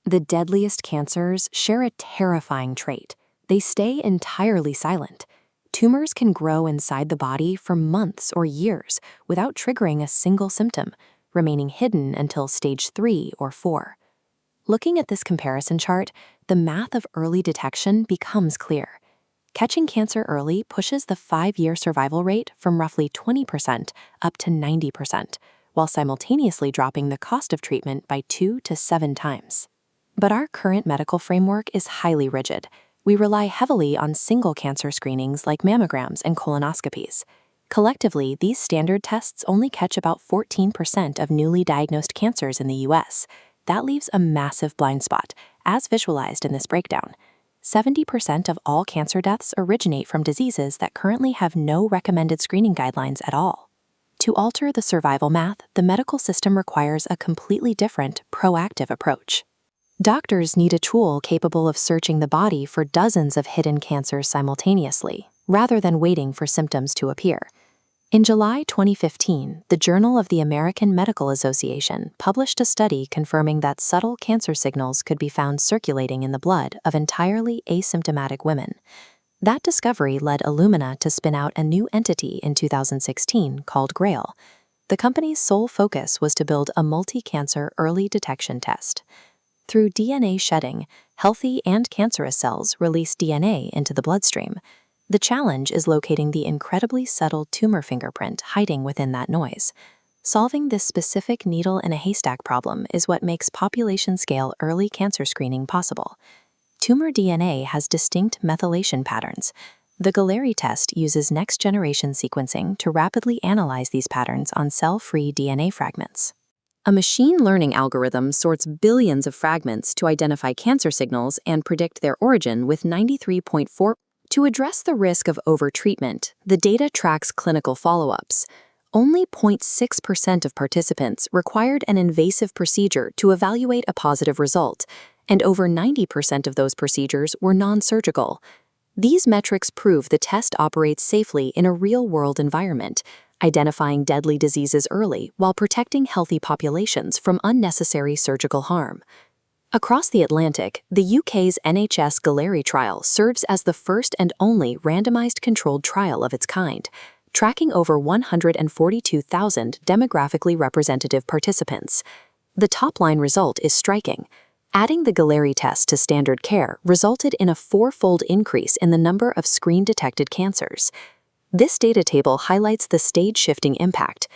The deadliest cancers share a terrifying trait. They stay entirely silent. Tumors can grow inside the body for months or years without triggering a single symptom, remaining hidden until stage 3 or 4. Looking at this comparison chart, the math of early detection becomes clear. Catching cancer early pushes the 5-year survival rate from roughly 20% up to 90%, while simultaneously dropping the cost of treatment by 2 to 7 times. But our current medical framework is highly rigid. We rely heavily on single cancer screenings like mammograms and colonoscopies. Collectively, these standard tests only catch about 14% of newly diagnosed cancers in the US. That leaves a massive blind spot, as visualized in this breakdown. 70% of all cancer deaths originate from diseases that currently have no recommended screening guidelines at all. To alter the survival math, the medical system requires a completely different, proactive approach. Doctors need a tool capable of searching the body for dozens of hidden cancers simultaneously, rather than waiting for symptoms to appear. In July 2015, the Journal of the American Medical Association published a study confirming that subtle cancer signals could be found circulating in the blood of entirely asymptomatic women. That discovery led Illumina to spin out a new entity in 2016 called GRAIL. The company's sole focus was to build a multi-cancer early detection test. Through DNA shedding, healthy and cancerous cells release DNA into the bloodstream. The challenge is locating the incredibly subtle tumor fingerprint hiding within that noise. Solving this specific needle in a haystack problem is what makes population-scale early cancer screening possible. Tumor DNA has distinct methylation patterns. The Galleri test uses next-generation sequencing to rapidly analyze these patterns on cell-free DNA fragments. A machine learning algorithm sorts billions of fragments to identify cancer signals and predict their origin with 93.4%. To address the risk of overtreatment, the data tracks clinical follow-ups. Only 0.6% of participants required an invasive procedure to evaluate a positive result, and over 90% of those procedures were non-surgical. These metrics prove the test operates safely in a real-world environment, identifying deadly diseases early while protecting healthy populations from unnecessary surgical harm. Across the Atlantic, the UK's NHS Galleri trial serves as the first and only randomized controlled trial of its kind, tracking over 142,000 demographically representative participants. The top-line result is striking. Adding the Galleri test to standard care resulted in a 4-fold increase in the number of screen-detected cancers. This data table highlights the stage-shifting impact.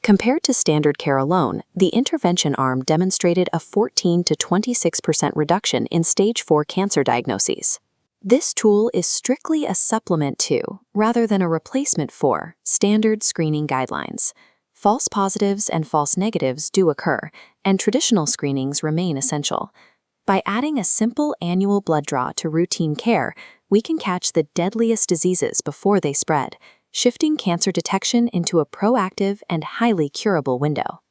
Compared to standard care alone, the intervention arm demonstrated a 14 to 26% reduction in stage 4 cancer diagnoses. This tool is strictly a supplement to, rather than a replacement for, standard screening guidelines. False positives and false negatives do occur, and traditional screenings remain essential. By adding a simple annual blood draw to routine care, we can catch the deadliest diseases before they spread, shifting cancer detection into a proactive and highly curable window.